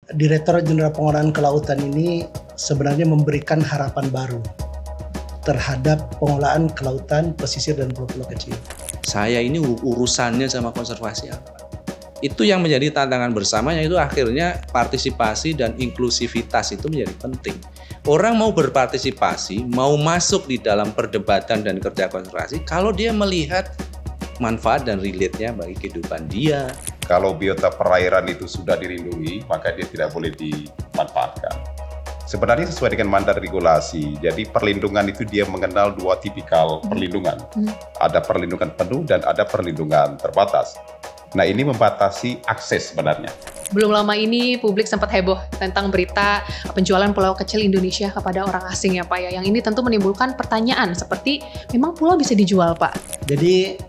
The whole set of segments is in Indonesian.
Direktorat Jenderal Pengelolaan Kelautan ini sebenarnya memberikan harapan baru terhadap pengelolaan kelautan, pesisir, dan pulau-pulau kecil. Saya ini urusannya sama konservasi apa? Itu yang menjadi tantangan bersama, yaitu akhirnya partisipasi dan inklusivitas itu menjadi penting. Orang mau berpartisipasi, mau masuk di dalam perdebatan dan kerja konservasi kalau dia melihat manfaat dan relate-nya bagi kehidupan dia. Kalau biota perairan itu sudah dilindungi, maka dia tidak boleh dimanfaatkan. Sebenarnya sesuai dengan mandat regulasi, jadi perlindungan itu dia mengenal dua tipikal perlindungan. Ada perlindungan penuh dan ada perlindungan terbatas. Nah, ini membatasi akses sebenarnya. Belum lama ini publik sempat heboh tentang berita penjualan pulau kecil Indonesia kepada orang asing ya Pak ya. Yang ini tentu menimbulkan pertanyaan seperti memang pulau bisa dijual Pak? Jadi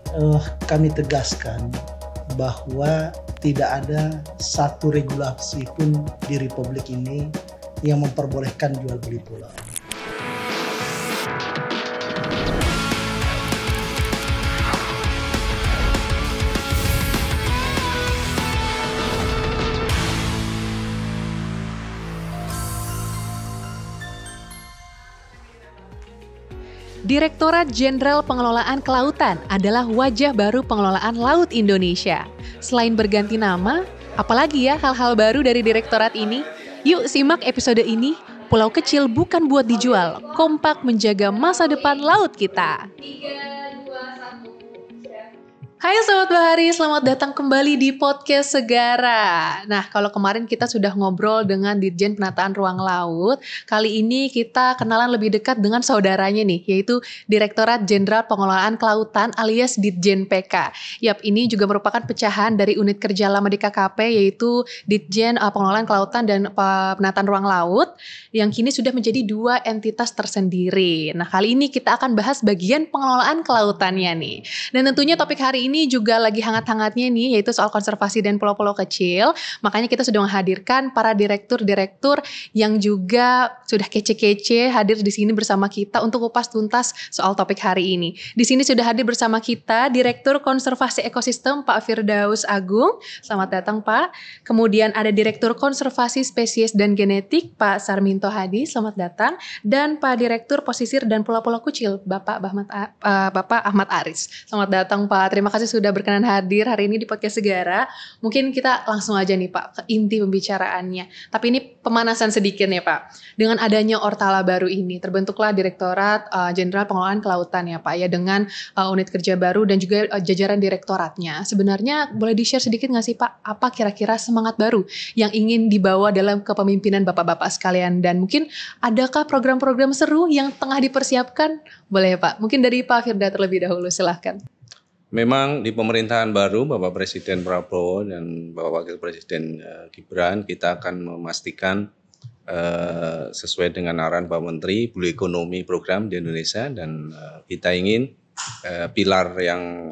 kami tegaskan bahwa tidak ada satu regulasi pun di Republik ini yang memperbolehkan jual beli pulau. Direktorat Jenderal Pengelolaan Kelautan adalah wajah baru pengelolaan laut Indonesia. Selain berganti nama, apalagi ya hal-hal baru dari direktorat ini? Yuk simak episode ini, Pulau Kecil Bukan Buat Dijual, kompak menjaga masa depan laut kita. 3, 2, 1. Hai Sobat Bahari, selamat datang kembali di Podcast Segara. Nah, kalau kemarin kita sudah ngobrol dengan Ditjen Penataan Ruang Laut, kali ini kita kenalan lebih dekat dengan saudaranya nih, yaitu Direktorat Jenderal Pengelolaan Kelautan alias Ditjen PK. Yap, ini juga merupakan pecahan dari unit kerja lama di KKP, yaitu Ditjen Pengelolaan Kelautan dan Penataan Ruang Laut, yang kini sudah menjadi dua entitas tersendiri. Nah, kali ini kita akan bahas bagian pengelolaan kelautannya nih. Dan tentunya topik hari ini juga lagi hangat-hangatnya nih, yaitu soal konservasi dan pulau-pulau kecil. Makanya kita sudah menghadirkan para direktur-direktur yang juga sudah kece-kece hadir di sini bersama kita untuk kupas tuntas soal topik hari ini. Di sini sudah hadir bersama kita Direktur Konservasi Ekosistem Pak Firdaus Agung. Selamat datang Pak. Kemudian ada Direktur Konservasi Spesies dan Genetik Pak Sarminto Hadi. Selamat datang. Dan Pak Direktur Pesisir dan Pulau-Pulau Kecil Bapak Ahmad Aris. Selamat datang Pak. Terima kasih sudah berkenan hadir hari ini di Podcast Segara. Mungkin kita langsung aja nih Pak ke inti pembicaraannya. Tapi ini pemanasan sedikit nih Pak. Dengan adanya Ortala baru ini terbentuklah Direktorat Jenderal Pengelolaan Kelautan ya Pak ya, dengan unit kerja baru dan juga jajaran direktoratnya. Sebenarnya boleh di-share sedikit nggak sih Pak, apa kira-kira semangat baru yang ingin dibawa dalam kepemimpinan Bapak-Bapak sekalian, dan mungkin adakah program-program seru yang tengah dipersiapkan? Boleh ya Pak, mungkin dari Pak Firda terlebih dahulu, silahkan. Memang di pemerintahan baru Bapak Presiden Prabowo dan Bapak Wakil Presiden Gibran, kita akan memastikan sesuai dengan arahan Pak Menteri Blue Economy program di Indonesia, dan kita ingin pilar yang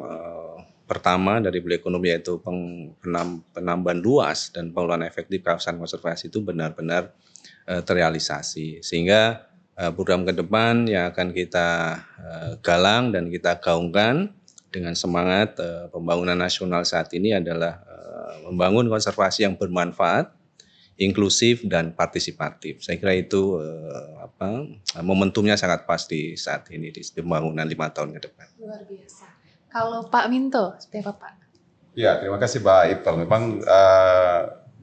pertama dari Blue Economy yaitu penambahan luas dan pengelolaan efektif kawasan konservasi itu benar-benar terrealisasi, sehingga program ke depan yang akan kita galang dan kita gaungkan dengan semangat pembangunan nasional saat ini adalah membangun konservasi yang bermanfaat, inklusif dan partisipatif. Saya kira itu momentumnya sangat pas di saat ini di pembangunan 5 tahun ke depan. Luar biasa. Kalau Pak Minto, seperti apa Pak? Ya, terima kasih Mbak Iptal. Memang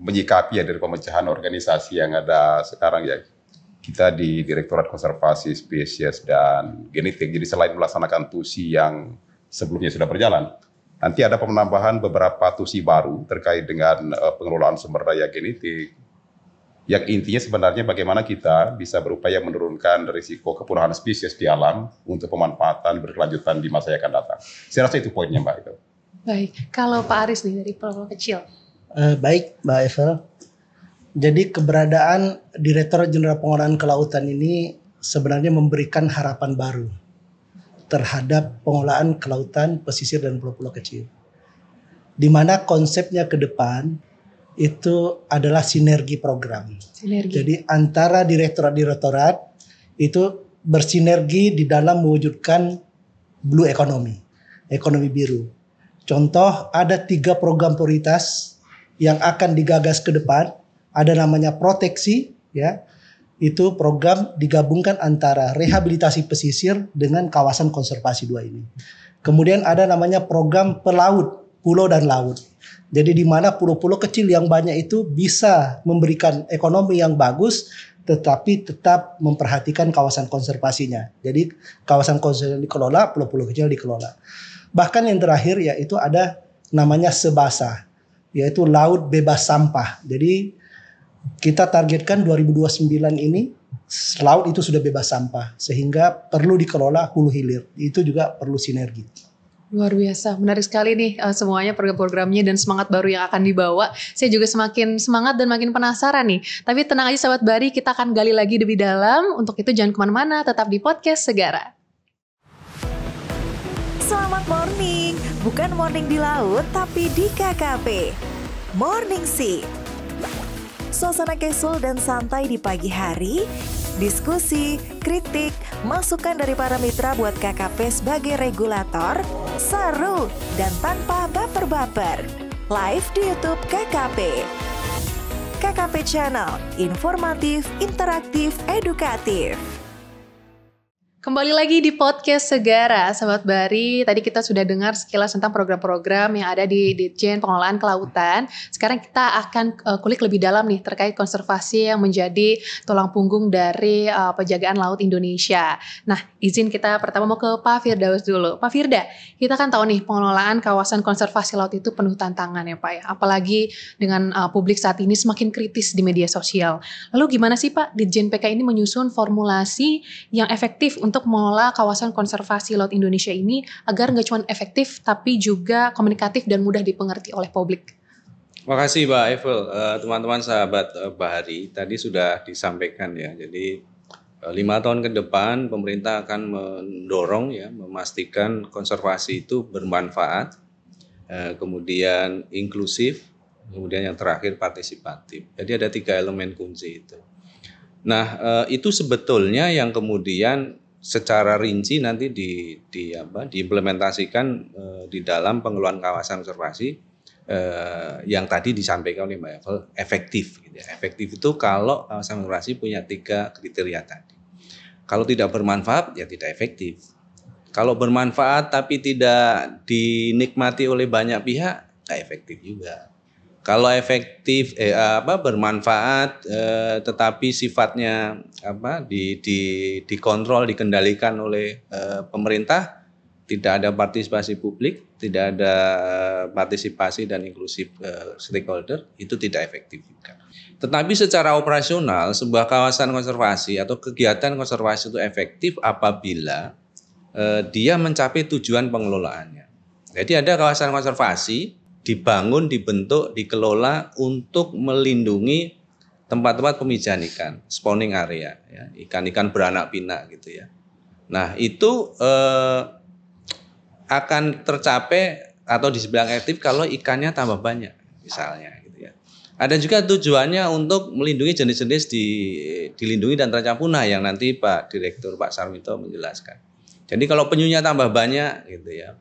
menyikapi ya dari pemecahan organisasi yang ada sekarang ya. Kita di Direktorat Konservasi Spesies dan Genetik, jadi selain melaksanakan tusi yang sebelumnya sudah berjalan, nanti ada penambahan beberapa tusi baru terkait dengan pengelolaan sumber daya genetik, yang intinya sebenarnya bagaimana kita bisa berupaya menurunkan risiko kepunahan spesies di alam untuk pemanfaatan berkelanjutan di masa yang akan datang. Saya rasa itu poinnya Mbak. Itu. Baik, kalau Pak Aris nih dari pulau kecil. Baik Mbak Evel, jadi keberadaan Direktorat Jenderal Pengelolaan Kelautan ini sebenarnya memberikan harapan baru terhadap pengelolaan kelautan, pesisir, dan pulau-pulau kecil. Di mana konsepnya ke depan itu adalah sinergi program. Jadi antara direktorat-direktorat itu bersinergi di dalam mewujudkan blue economy, ekonomi biru. Contoh, ada 3 program prioritas yang akan digagas ke depan ada namanya proteksi, ya. Itu program digabungkan antara rehabilitasi pesisir dengan kawasan konservasi 2 ini. Kemudian ada namanya program pelaut, pulau dan laut. Jadi di mana pulau-pulau kecil yang banyak itu bisa memberikan ekonomi yang bagus, tetapi tetap memperhatikan kawasan konservasinya. Jadi kawasan konservasi dikelola, pulau-pulau kecil dikelola. Bahkan yang terakhir yaitu ada namanya sebasa, yaitu laut bebas sampah. Jadi kita targetkan 2029 ini laut itu sudah bebas sampah, sehingga perlu dikelola hulu hilir. Itu juga perlu sinergi. Luar biasa, menarik sekali nih semuanya program-programnya dan semangat baru yang akan dibawa. Saya juga semakin semangat dan makin penasaran nih. Tapi tenang aja sahabat Bari, kita akan gali lagi lebih dalam. Untuk itu jangan kemana-mana, tetap di Podcast Segara. Selamat morning, bukan morning di laut tapi di KKP. Morning Seat. Suasana casual dan santai di pagi hari, diskusi, kritik, masukan dari para mitra buat KKP sebagai regulator, seru dan tanpa baper-baper. Live di YouTube KKP. KKP Channel, informatif, interaktif, edukatif. Kembali lagi di Podcast Segara, sahabat Bari. Tadi kita sudah dengar sekilas tentang program-program yang ada di Ditjen Pengelolaan Kelautan. Sekarang kita akan kulik lebih dalam nih terkait konservasi yang menjadi tulang punggung dari penjagaan laut Indonesia. Nah, izin kita pertama mau ke Pak Firdaus dulu. Pak Firda, kita kan tahu nih pengelolaan kawasan konservasi laut itu penuh tantangan ya Pak ya. Apalagi dengan publik saat ini semakin kritis di media sosial. Lalu gimana sih Pak Ditjen PK ini menyusun formulasi yang efektif untuk mengelola kawasan konservasi laut Indonesia ini agar nggak cuma efektif tapi juga komunikatif dan mudah dipengerti oleh publik? Makasih Mbak Eiffel, teman-teman sahabat Bahari tadi sudah disampaikan ya. Jadi 5 tahun ke depan pemerintah akan mendorong ya, memastikan konservasi itu bermanfaat, kemudian inklusif, kemudian yang terakhir partisipatif. Jadi ada 3 elemen kunci itu. Nah, itu sebetulnya yang kemudian secara rinci nanti diimplementasikan di dalam pengelolaan kawasan konservasi yang tadi disampaikan oleh Mbak Eiffel, efektif. Gitu ya. Efektif itu kalau kawasan konservasi punya 3 kriteria tadi. Kalau tidak bermanfaat ya tidak efektif. Kalau bermanfaat tapi tidak dinikmati oleh banyak pihak, nggak efektif juga. Kalau efektif bermanfaat tetapi sifatnya dikontrol, dikendalikan oleh pemerintah, tidak ada partisipasi publik, tidak ada partisipasi dan inklusif stakeholder, itu tidak efektif juga. Tetapi secara operasional sebuah kawasan konservasi atau kegiatan konservasi itu efektif apabila dia mencapai tujuan pengelolaannya. Jadi ada kawasan konservasi dibangun, dibentuk, dikelola untuk melindungi tempat-tempat pemijahan ikan, spawning area, ya, ikan-ikan beranak pinak gitu ya. Nah itu akan tercapai atau dibilang efektif kalau ikannya tambah banyak, misalnya gitu ya. Ada juga tujuannya untuk melindungi jenis-jenis dilindungi dan terancam punah yang nanti Pak Direktur Pak Sarmito menjelaskan. Jadi kalau penyunya tambah banyak gitu ya.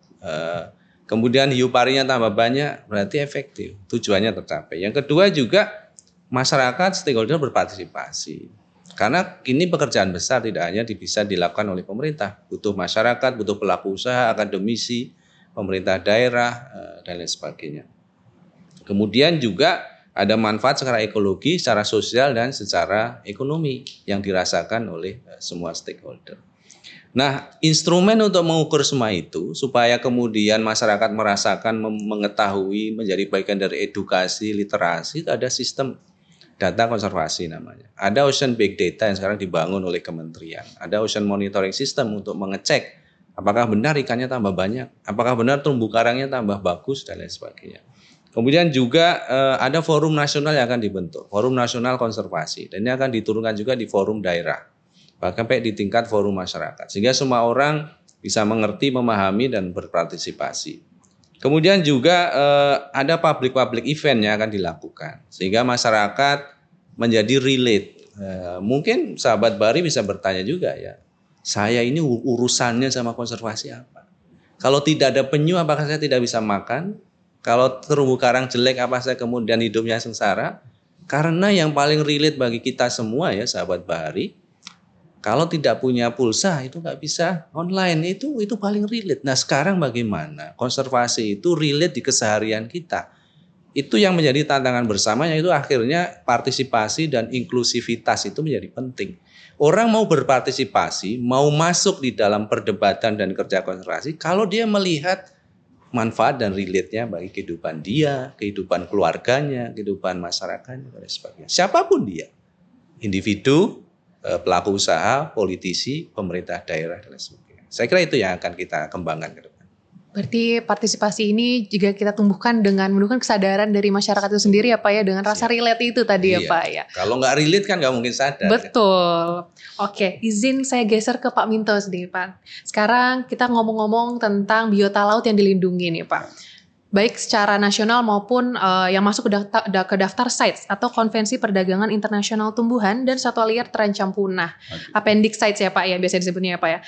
Kemudian hiu parinya tambah banyak, berarti efektif, tujuannya tercapai. Yang kedua juga masyarakat stakeholder berpartisipasi. Karena ini pekerjaan besar tidak hanya bisa dilakukan oleh pemerintah, butuh masyarakat, butuh pelaku usaha, akademisi, pemerintah daerah, dan lain sebagainya. Kemudian juga ada manfaat secara ekologi, secara sosial, dan secara ekonomi yang dirasakan oleh semua stakeholder. Nah, instrumen untuk mengukur semua itu supaya kemudian masyarakat merasakan, mengetahui, menjadi bagian dari edukasi, literasi, itu ada sistem data konservasi namanya. Ada Ocean Big Data yang sekarang dibangun oleh kementerian. Ada Ocean Monitoring System untuk mengecek apakah benar ikannya tambah banyak, apakah benar terumbu karangnya tambah bagus, dan lain sebagainya. Kemudian juga ada forum nasional yang akan dibentuk, Forum Nasional Konservasi, dan ini akan diturunkan juga di forum daerah. Bahkan sampai di tingkat forum masyarakat, sehingga semua orang bisa mengerti, memahami, dan berpartisipasi. Kemudian juga ada public event yang akan dilakukan, sehingga masyarakat menjadi relate. Mungkin sahabat Bari bisa bertanya juga ya, saya ini urusannya sama konservasi apa? Kalau tidak ada penyu, apakah saya tidak bisa makan? Kalau terumbu karang jelek, apa saya kemudian hidupnya sengsara? Karena yang paling relate bagi kita semua ya sahabat Bahari, kalau tidak punya pulsa itu nggak bisa online, itu paling relate. Nah sekarang bagaimana konservasi itu relate di keseharian kita? Itu yang menjadi tantangan bersama, yaitu akhirnya partisipasi dan inklusivitas itu menjadi penting. Orang mau berpartisipasi, mau masuk di dalam perdebatan dan kerja konservasi, kalau dia melihat manfaat dan relate-nya bagi kehidupan dia, kehidupan keluarganya, kehidupan masyarakatnya, dan sebagainya. Siapapun dia, individu, pelaku usaha, politisi, pemerintah daerah, dan sebagainya. Saya kira itu yang akan kita kembangkan ke depan. Berarti partisipasi ini juga kita tumbuhkan dengan menumbuhkan kesadaran dari masyarakat itu sendiri ya Pak ya, dengan rasa relate itu tadi ya Pak ya. Kalau nggak relate kan nggak mungkin sadar. Betul. Oke, izin saya geser ke Pak Minto sedikit Pak. Sekarang kita ngomong-ngomong tentang biota laut yang dilindungi nih Pak. Baik secara nasional maupun yang masuk ke daftar CITES atau Konvensi Perdagangan Internasional Tumbuhan dan Satwa Liar Terancam Punah. Appendix CITES ya Pak ya, biasa disebutnya ya Pak ya.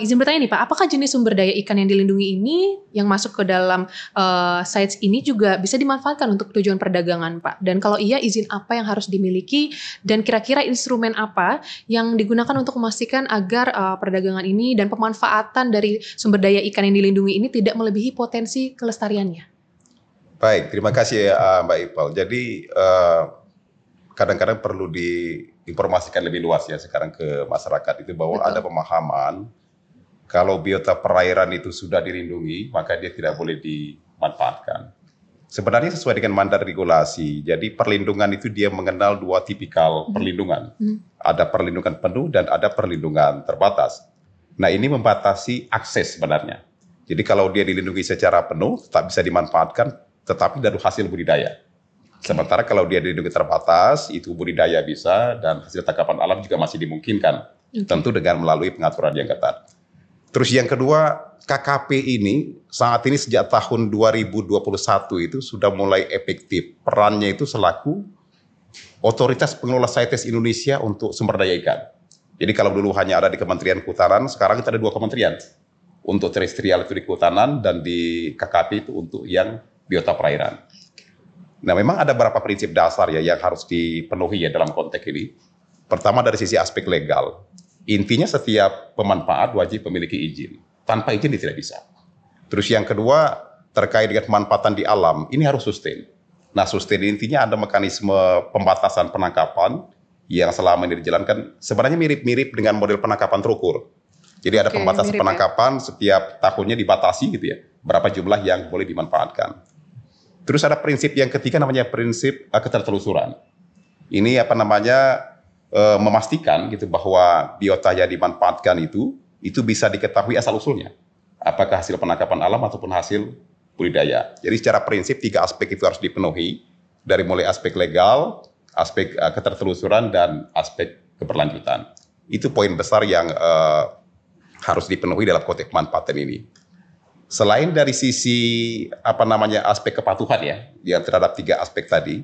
Izin bertanya nih Pak, apakah jenis sumber daya ikan yang dilindungi ini yang masuk ke dalam CITES ini juga bisa dimanfaatkan untuk tujuan perdagangan Pak? Dan kalau iya, izin apa yang harus dimiliki dan kira-kira instrumen apa yang digunakan untuk memastikan agar perdagangan ini dan pemanfaatan dari sumber daya ikan yang dilindungi ini tidak melebihi potensi kelestarian? Baik, terima kasih Mbak Ipal. Jadi kadang-kadang perlu diinformasikan lebih luas ya sekarang ke masyarakat itu bahwa ada pemahaman kalau biota perairan itu sudah dilindungi maka dia tidak boleh dimanfaatkan. Sebenarnya sesuai dengan mandat regulasi. Jadi perlindungan itu dia mengenal dua tipikal perlindungan. Ada perlindungan penuh dan ada perlindungan terbatas. Nah ini membatasi akses sebenarnya. Jadi kalau dia dilindungi secara penuh, tak bisa dimanfaatkan, tetapi dari hasil budidaya. Sementara kalau dia dilindungi terbatas, itu budidaya bisa, dan hasil tangkapan alam juga masih dimungkinkan. Tentu dengan melalui pengaturan yang ketat. Terus yang kedua, KKP ini, saat ini sejak tahun 2021 itu sudah mulai efektif. Perannya itu selaku Otoritas Pengelola CITES Indonesia untuk sumber daya ikan. Jadi kalau dulu hanya ada di Kementerian Kehutanan, sekarang kita ada 2 kementerian. Untuk terestrial itu di kehutanan dan di KKP itu untuk yang biota perairan. Nah memang ada beberapa prinsip dasar ya yang harus dipenuhi ya dalam konteks ini. Pertama dari sisi aspek legal. Intinya setiap pemanfaat wajib memiliki izin. Tanpa izin dia tidak bisa. Terus yang kedua terkait dengan pemanfaatan di alam, ini harus sustain. Nah sustain intinya ada mekanisme pembatasan penangkapan yang selama ini dijalankan sebenarnya mirip-mirip dengan model penangkapan terukur. Jadi ada pembatasan penangkapan setiap tahunnya dibatasi gitu ya, berapa jumlah yang boleh dimanfaatkan. Terus ada prinsip yang ketiga namanya prinsip ketertelusuran. Ini memastikan gitu bahwa biota yang dimanfaatkan itu bisa diketahui asal usulnya. Apakah hasil penangkapan alam ataupun hasil budidaya. Jadi secara prinsip 3 aspek itu harus dipenuhi dari mulai aspek legal, aspek ketertelusuran dan aspek keberlanjutan. Itu poin besar yang harus dipenuhi dalam konteks pemanfaatan ini. Selain dari sisi aspek kepatuhan ya, yang terhadap 3 aspek tadi.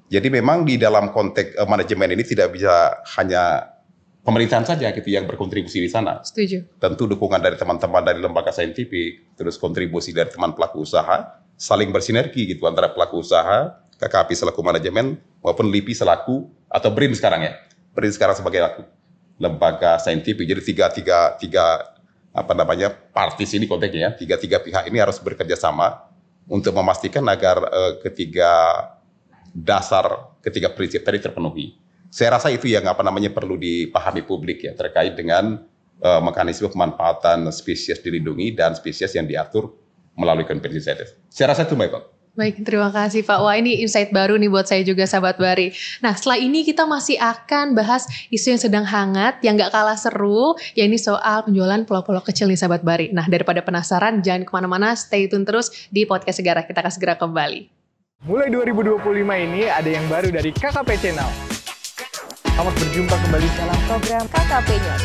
Jadi memang di dalam konteks manajemen ini tidak bisa hanya pemerintahan saja gitu yang berkontribusi di sana. Setuju. Tentu dukungan dari teman-teman dari lembaga saintifik, terus kontribusi dari teman pelaku usaha, saling bersinergi gitu antara pelaku usaha, KKP selaku manajemen maupun LIPI selaku atau BRIN sekarang ya. BRIN sekarang sebagai lembaga saintifik. Jadi tiga partis ini konteksnya ya, tiga pihak ini harus bekerja sama untuk memastikan agar ketiga prinsip tadi terpenuhi. Saya rasa itu yang perlu dipahami publik ya terkait dengan mekanisme pemanfaatan spesies dilindungi dan spesies yang diatur melalui konvensi CITES. Saya rasa itu Mbak. Baik, terima kasih Pak. Wah ini insight baru nih buat saya juga sahabat Bahari. Nah setelah ini kita masih akan bahas isu yang sedang hangat, yang gak kalah seru, yaitu soal penjualan pulau-pulau kecil nih sahabat Bahari. Nah daripada penasaran, jangan kemana-mana, stay tune terus di Podcast Segara. Kita akan segera kembali. Mulai 2025 ini ada yang baru dari KKP Channel. Selamat berjumpa kembali dalam Program KKP News,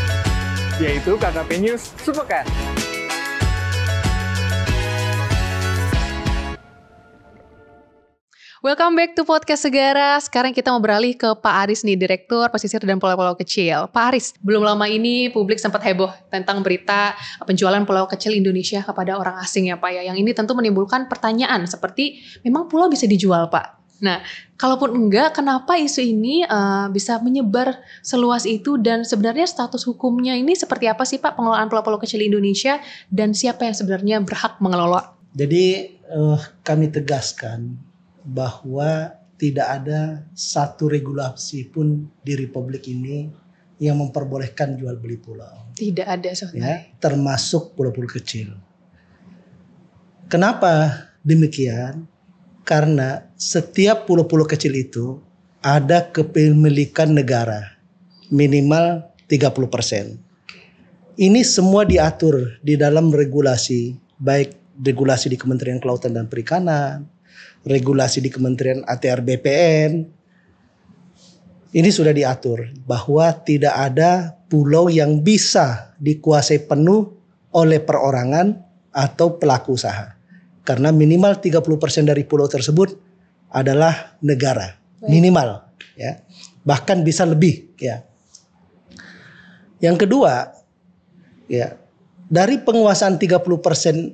yaitu KKP News Sepekan. Welcome back to Podcast Segara. Sekarang kita mau beralih ke Pak Aris nih, Direktur Pesisir dan Pulau-Pulau Kecil. Pak Aris, belum lama ini publik sempat heboh tentang berita penjualan pulau kecil Indonesia kepada orang asing ya Pak ya. Yang ini tentu menimbulkan pertanyaan seperti, memang pulau bisa dijual Pak? Nah, kalaupun enggak, kenapa isu ini bisa menyebar seluas itu dan sebenarnya status hukumnya ini seperti apa sih Pak pengelolaan pulau-pulau kecil di Indonesia dan siapa yang sebenarnya berhak mengelola? Jadi kami tegaskan bahwa tidak ada satu regulasi pun di Republik ini yang memperbolehkan jual beli pulau. Tidak ada sebenarnya. Ya, termasuk pulau-pulau kecil. Kenapa demikian? Karena setiap pulau-pulau kecil itu ada kepemilikan negara minimal 30%. Ini semua diatur di dalam regulasi, baik regulasi di Kementerian Kelautan dan Perikanan, regulasi di Kementerian ATR BPN. Ini sudah diatur bahwa tidak ada pulau yang bisa dikuasai penuh oleh perorangan atau pelaku usaha. Karena minimal 30% dari pulau tersebut adalah negara. Minimal. Ya. Bahkan bisa lebih. Ya. Yang kedua, ya, dari penguasaan 30%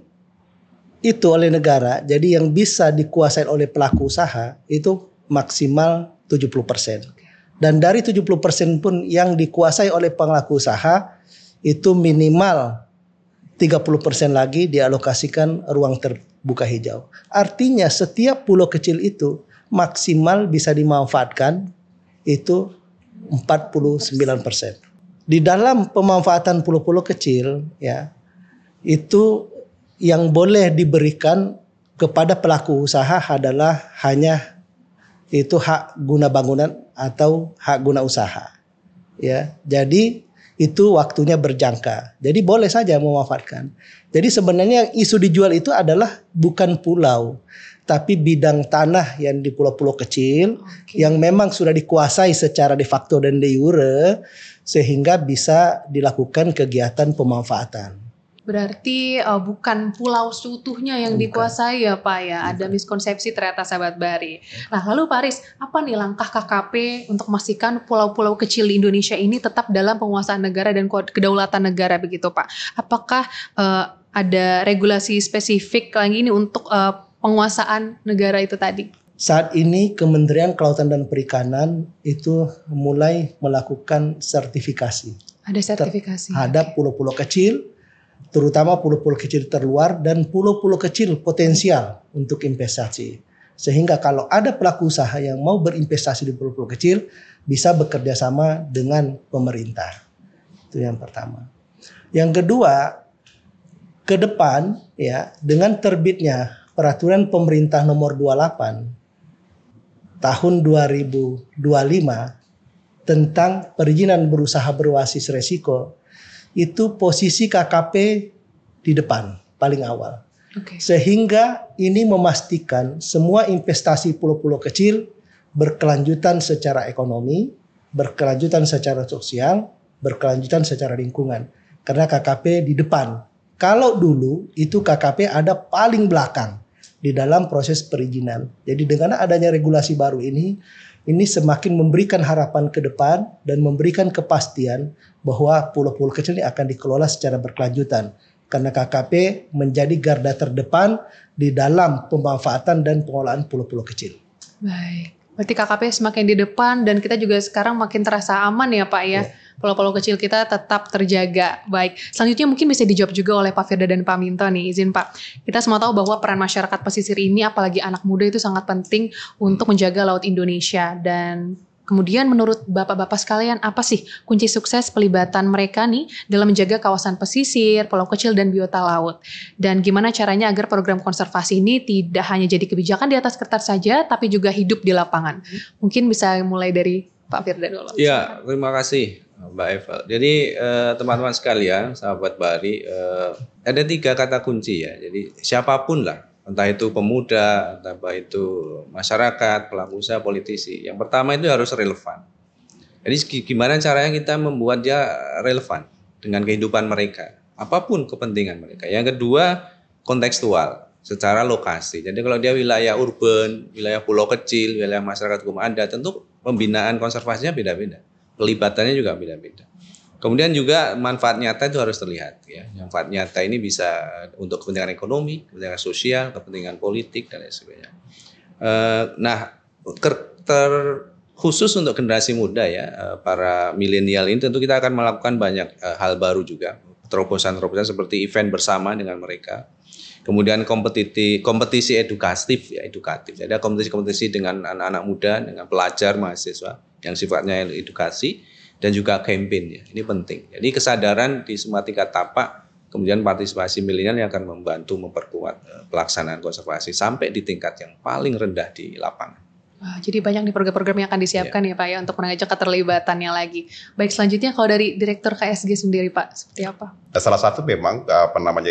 itu oleh negara, jadi yang bisa dikuasai oleh pelaku usaha itu maksimal 70%. Dan dari 70% pun yang dikuasai oleh pelaku usaha itu minimal 30% lagi dialokasikan ruang terbuka hijau. Artinya setiap pulau kecil itu maksimal bisa dimanfaatkan itu 49%. Di dalam pemanfaatan pulau-pulau kecil ya, itu yang boleh diberikan kepada pelaku usaha adalah hanya itu hak guna bangunan atau hak guna usaha. Ya, jadi itu waktunya berjangka. Jadi boleh saja memanfaatkan. Jadi sebenarnya isu dijual itu adalah bukan pulau, tapi bidang tanah yang di pulau-pulau kecil yang memang sudah dikuasai secara de facto dan de jure sehingga bisa dilakukan kegiatan pemanfaatan. Berarti bukan pulau seutuhnya yang dikuasai ya Pak ya. Ada miskonsepsi ternyata sahabat Bari. Nah lalu Pak Aris, apa nih langkah KKP untuk memastikan pulau-pulau kecil di Indonesia ini tetap dalam penguasaan negara dan kedaulatan negara begitu Pak? Apakah ada regulasi spesifik lagi ini untuk penguasaan negara itu tadi? Saat ini Kementerian Kelautan dan Perikanan itu mulai melakukan sertifikasi. Ada sertifikasi. Terhadap pulau-pulau kecil, terutama pulau-pulau kecil terluar dan pulau-pulau kecil potensial untuk investasi. Sehingga kalau ada pelaku usaha yang mau berinvestasi di pulau-pulau kecil bisa bekerja sama dengan pemerintah. Itu yang pertama. Yang kedua, ke depan ya dengan terbitnya Peraturan Pemerintah Nomor 28 Tahun 2025 tentang perizinan berusaha berbasis resiko, itu posisi KKP di depan paling awal. Sehingga ini memastikan semua investasi pulau-pulau kecil berkelanjutan secara ekonomi, berkelanjutan secara sosial, berkelanjutan secara lingkungan. Karena KKP di depan. Kalau dulu itu KKP ada paling belakang di dalam proses perizinan. Jadi dengan adanya regulasi baru ini semakin memberikan harapan ke depan dan memberikan kepastian bahwa pulau-pulau kecil ini akan dikelola secara berkelanjutan. Karena KKP menjadi garda terdepan di dalam pemanfaatan dan pengelolaan pulau-pulau kecil. Baik, berarti KKP semakin di depan dan kita juga sekarang makin terasa aman ya Pak ya. Pulau-pulau kecil kita tetap terjaga. Baik, selanjutnya mungkin bisa dijawab juga oleh Pak Firda dan Pak Minto nih. Izin Pak, kita semua tahu bahwa peran masyarakat pesisir ini apalagi anak muda itu sangat penting untuk menjaga laut Indonesia. Dan kemudian menurut bapak-bapak sekalian, apa sih kunci sukses pelibatan mereka nih dalam menjaga kawasan pesisir, pulau kecil dan biota laut? Dan gimana caranya agar program konservasi ini tidak hanya jadi kebijakan di atas kertas saja, tapi juga hidup di lapangan? Mungkin bisa mulai dari Pak Firda dulu. Ya, terima kasih Mbak Eva. Jadi teman-teman sekalian, sahabat Bari, ada 3 kata kunci ya. Jadi siapapun lah, entah itu pemuda, entah itu masyarakat, pelaku usaha, politisi. Yang pertama itu harus relevan. Jadi gimana caranya kita membuat dia relevan dengan kehidupan mereka, apapun kepentingan mereka. Yang kedua, kontekstual secara lokasi. Jadi kalau dia wilayah urban, wilayah pulau kecil, wilayah masyarakat hukum adat, tentu pembinaan konservasinya beda-beda. Pelibatannya juga beda-beda. Kemudian juga manfaat nyata itu harus terlihat ya. Manfaat nyata ini bisa untuk kepentingan ekonomi, kepentingan sosial, kepentingan politik dan lain sebagainya. Nah, khusus untuk generasi muda ya, para milenial ini tentu kita akan melakukan banyak hal baru juga. Terobosan-terobosan seperti event bersama dengan mereka. Kemudian kompetisi edukatif. Jadi ada kompetisi dengan anak-anak muda, dengan pelajar, mahasiswa yang sifatnya edukasi dan juga campaign ya. Ini penting. Jadi kesadaran di semua tingkat tapak, kemudian partisipasi milenial yang akan membantu memperkuat pelaksanaan konservasi sampai di tingkat yang paling rendah di lapangan. Wah, jadi banyak nih program-program yang akan disiapkan ya Pak ya untuk mengajak keterlibatannya lagi. Baik, selanjutnya kalau dari Direktur KSG sendiri Pak, seperti apa? Salah satu memang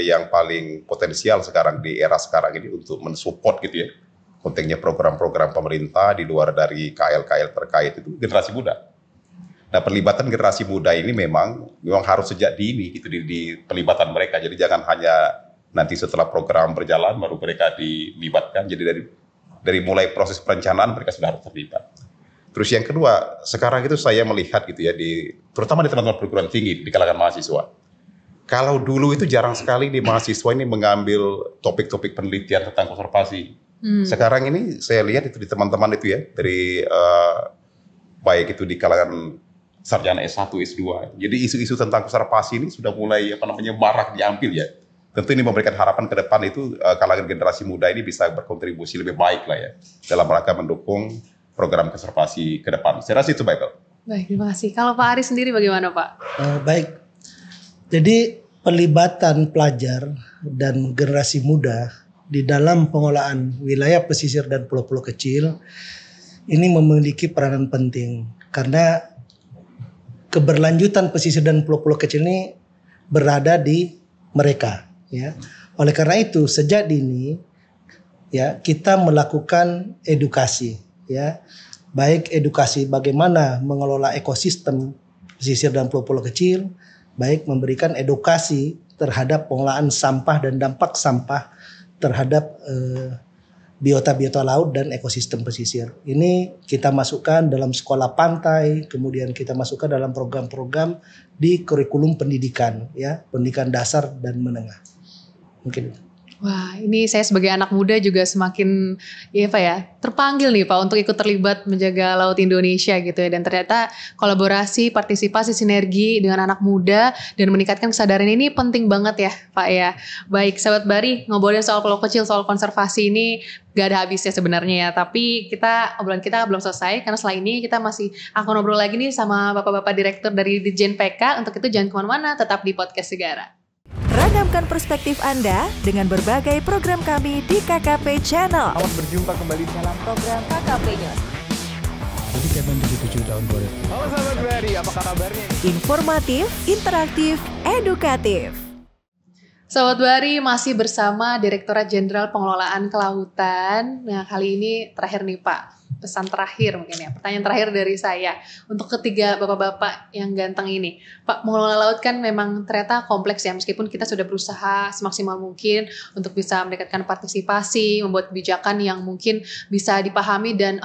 yang paling potensial sekarang di era sekarang ini untuk mensupport gitu ya, konteksnya program-program pemerintah di luar dari KL-KL terkait itu generasi muda. Nah, perlibatan generasi muda ini memang harus sejak dini gitu di pelibatan mereka. Jadi jangan hanya nanti setelah program berjalan baru mereka dilibatkan. Jadi dari mulai proses perencanaan mereka sudah harus terlibat. Terus yang kedua, sekarang itu saya melihat gitu ya, terutama di teman-teman perguruan tinggi di kalangan mahasiswa. Kalau dulu itu jarang sekali di mahasiswa ini mengambil topik-topik penelitian tentang konservasi. Sekarang ini saya lihat itu di teman-teman itu ya, dari baik itu di kalangan sarjana S1, S2. Jadi isu-isu tentang konservasi ini sudah mulai marak diambil ya. Tentu ini memberikan harapan ke depan itu kalangan generasi muda ini bisa berkontribusi lebih baik lah ya dalam rangka mendukung program konservasi ke depan. Saya rasa itu baik, Pak. Baik, terima kasih. Kalau Pak Aris sendiri bagaimana Pak? Baik, jadi pelibatan pelajar dan generasi muda di dalam pengelolaan wilayah pesisir dan pulau-pulau kecil ini memiliki peranan penting karena keberlanjutan pesisir dan pulau-pulau kecil ini berada di mereka. Ya, oleh karena itu sejak dini ya kita melakukan edukasi ya, baik edukasi bagaimana mengelola ekosistem pesisir dan pulau-pulau kecil, baik memberikan edukasi terhadap pengelolaan sampah dan dampak sampah terhadap biota-biota laut dan ekosistem pesisir. Ini kita masukkan dalam sekolah pantai, kemudian kita masukkan dalam program-program di kurikulum pendidikan ya, pendidikan dasar dan menengah. Mungkin. Wah, ini saya sebagai anak muda juga semakin terpanggil nih Pak untuk ikut terlibat menjaga laut Indonesia gitu ya. Dan ternyata kolaborasi, partisipasi, sinergi dengan anak muda dan meningkatkan kesadaran ini penting banget ya Pak ya. Baik, Sahabat Bari, ngobrolin soal pulau kecil, soal konservasi ini gak ada habisnya sebenarnya ya. Tapi obrolan kita belum selesai karena setelah ini kita masih akan ngobrol lagi nih sama Bapak-Bapak Direktur dari Ditjen PK. Untuk itu jangan kemana-mana, tetap di Podcast Segara. Ragamkan perspektif Anda dengan berbagai program kami di KKP Channel. Selamat berjumpa kembali dalam program KKP News. Jadi Kemen 77 tahun 2000. Halo Sahabat Bari, apa kabarnya? Informatif, interaktif, edukatif. Sahabat Bari masih bersama Direktorat Jenderal Pengelolaan Kelautan. Nah, kali ini terakhir nih Pak, pesan terakhir mungkin ya, pertanyaan terakhir dari saya untuk ketiga bapak-bapak yang ganteng ini. Pak, mengelola laut kan memang ternyata kompleks ya, meskipun kita sudah berusaha semaksimal mungkin untuk bisa meningkatkan partisipasi, membuat kebijakan yang mungkin bisa dipahami dan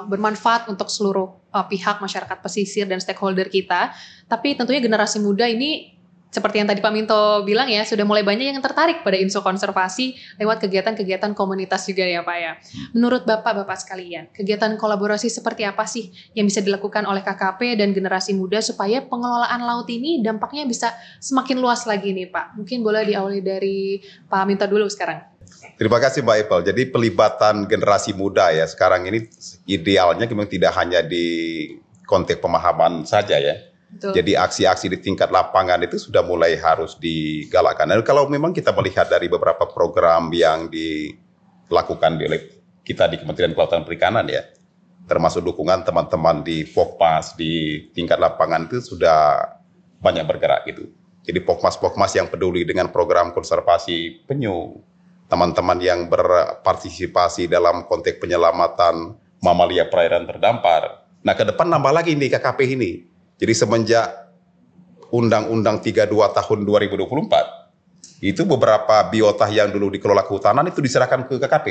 bermanfaat untuk seluruh pihak masyarakat pesisir dan stakeholder kita. Tapi tentunya generasi muda ini seperti yang tadi Pak Minto bilang ya, sudah mulai banyak yang tertarik pada isu konservasi lewat kegiatan-kegiatan komunitas juga ya Pak ya. Menurut Bapak-Bapak sekalian, kegiatan kolaborasi seperti apa sih yang bisa dilakukan oleh KKP dan generasi muda supaya pengelolaan laut ini dampaknya bisa semakin luas lagi nih Pak? Mungkin boleh diawali dari Pak Minto dulu sekarang. Terima kasih Mbak Ipel. Jadi pelibatan generasi muda ya sekarang ini idealnya memang tidak hanya di konteks pemahaman saja ya. Betul. Jadi aksi-aksi di tingkat lapangan itu sudah mulai harus digalakkan. Dan kalau memang kita melihat dari beberapa program yang dilakukan oleh kita di Kementerian Kelautan dan Perikanan ya, termasuk dukungan teman-teman di Pokmas di tingkat lapangan itu sudah banyak bergerak gitu. Jadi Pokmas yang peduli dengan program konservasi penyu, teman-teman yang berpartisipasi dalam konteks penyelamatan mamalia perairan terdampar. Nah ke depan nambah lagi nih KKP ini. Jadi semenjak Undang-Undang 32 tahun 2024, itu beberapa biota yang dulu dikelola kehutanan itu diserahkan ke KKP.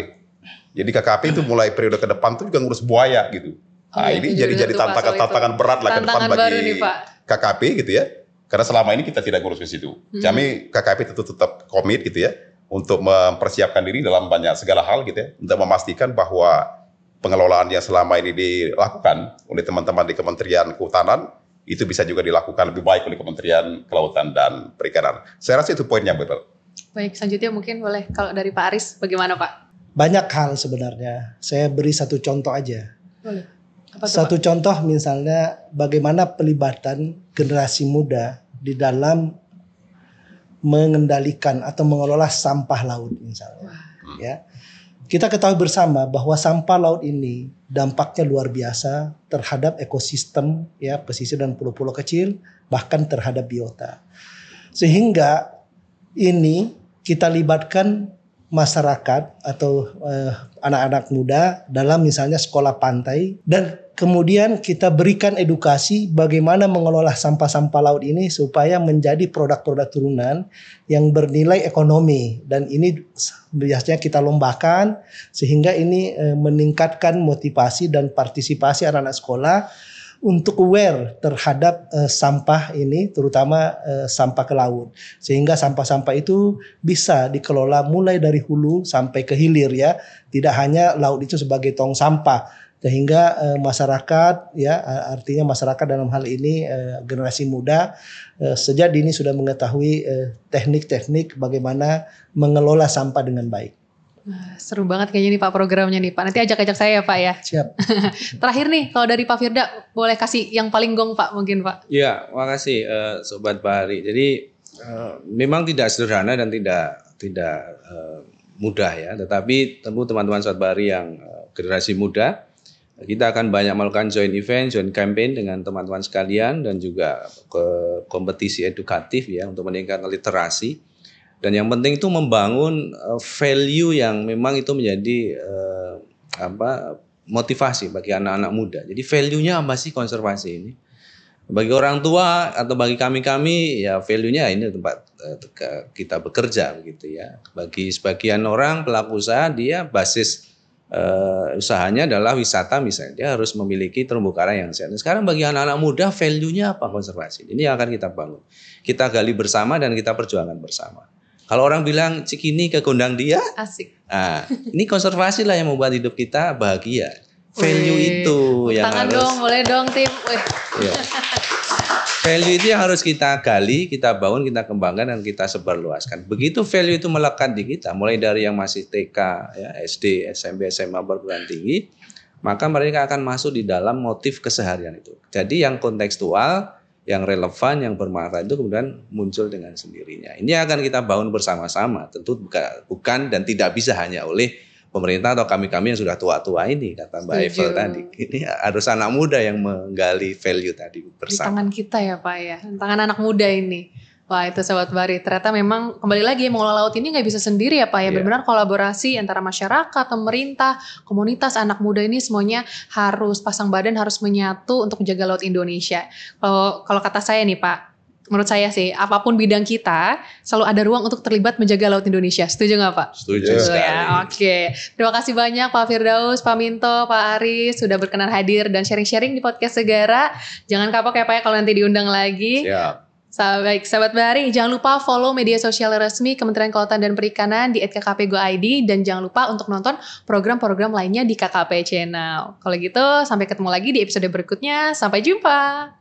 Jadi KKP itu mulai periode ke depan itu juga ngurus buaya gitu. Nah ini jadi tantangan berat lah ke depan bagi KKP gitu ya. Karena selama ini kita tidak ngurus ke situ. Kami KKP tetap komit gitu ya untuk mempersiapkan diri dalam banyak segala hal gitu ya, untuk memastikan bahwa pengelolaan yang selama ini dilakukan oleh teman-teman di Kementerian Kehutanan itu bisa juga dilakukan lebih baik oleh Kementerian Kelautan dan Perikanan. Saya rasa itu poin yang betul. Baik, selanjutnya mungkin boleh kalau dari Pak Aris bagaimana Pak? Banyak hal sebenarnya. Saya beri satu contoh aja. Boleh. Apa tuh, Satu Pak? contoh misalnya bagaimana pelibatan generasi muda di dalam mengendalikan atau mengelola sampah laut misalnya. Ya. Kita ketahui bersama bahwa sampah laut ini dampaknya luar biasa terhadap ekosistem ya, pesisir dan pulau-pulau kecil, bahkan terhadap biota. Sehingga ini kita libatkan masyarakat atau anak-anak muda dalam misalnya sekolah pantai, dan kemudian kita berikan edukasi bagaimana mengelola sampah-sampah laut ini supaya menjadi produk-produk turunan yang bernilai ekonomi, dan ini biasanya kita lombakan sehingga ini meningkatkan motivasi dan partisipasi anak-anak sekolah untuk aware terhadap sampah ini, terutama sampah ke laut, sehingga sampah-sampah itu bisa dikelola mulai dari hulu sampai ke hilir ya, tidak hanya laut itu sebagai tong sampah, sehingga masyarakat ya, artinya masyarakat dalam hal ini generasi muda sejak dini sudah mengetahui teknik-teknik bagaimana mengelola sampah dengan baik. Seru banget kayaknya nih Pak programnya nih Pak. Nanti ajak-ajak saya ya Pak ya. Siap. Terakhir nih kalau dari Pak Firda boleh kasih yang paling gong Pak mungkin Pak. Ya, makasih Sobat Bahari. Jadi memang tidak sederhana dan tidak mudah ya. Tetapi tentu teman-teman Sobat Bahari yang generasi muda, kita akan banyak melakukan joint event, joint campaign dengan teman-teman sekalian dan juga ke kompetisi edukatif ya untuk meningkatkan literasi. Dan yang penting itu membangun value yang memang itu menjadi motivasi bagi anak-anak muda. Jadi value-nya apa sih konservasi ini? Bagi orang tua atau bagi kami ya value-nya ini tempat kita bekerja begitu ya. Bagi sebagian orang pelaku usaha dia basis usahanya adalah wisata misalnya, dia harus memiliki terumbu karang yang sehat. Sekarang bagi anak-anak muda value-nya apa konservasi? Ini yang akan kita bangun. Kita gali bersama dan kita perjuangkan bersama. Kalau orang bilang Cikini ke gondang dia, asik. Nah, ini konservasi lah yang membuat hidup kita bahagia. Value itu yang tangan harus. dong, boleh dong tim. Ya. Value itu yang harus kita gali, kita bangun, kita kembangkan dan kita sebarluaskan. Begitu value itu melekat di kita, mulai dari yang masih TK, ya, SD, SMP, SMA, perguruan tinggi, maka mereka akan masuk di dalam motif keseharian itu. Jadi yang kontekstual, yang relevan, yang bermakna itu kemudian muncul dengan sendirinya. Ini akan kita bangun bersama-sama. Tentu bukan dan tidak bisa hanya oleh pemerintah atau kami-kami yang sudah tua-tua ini, kata Mbak Eiffel tadi. Ini harus anak muda yang menggali value tadi bersama. Di tangan kita ya Pak ya, tangan anak muda ini. Wah itu Sobat Bahari, ternyata memang kembali lagi mengelola laut ini nggak bisa sendiri ya Pak ya. Benar-benar kolaborasi antara masyarakat, pemerintah, komunitas, anak muda ini semuanya harus pasang badan, harus menyatu untuk menjaga laut Indonesia. Kalau kata saya nih Pak, menurut saya sih apapun bidang kita selalu ada ruang untuk terlibat menjaga laut Indonesia. Setuju nggak Pak? Setuju sekali. Ya, oke. Terima kasih banyak Pak Firdaus, Pak Minto, Pak Aris sudah berkenan hadir dan sharing-sharing di podcast Segara. Jangan kapok ya Pak ya kalau nanti diundang lagi. Siap. Baik, Sahabat Bahari, jangan lupa follow media sosial resmi Kementerian Kelautan dan Perikanan di @kkp.go.id dan jangan lupa untuk nonton program-program lainnya di KKP Channel. Kalau gitu, sampai ketemu lagi di episode berikutnya. Sampai jumpa.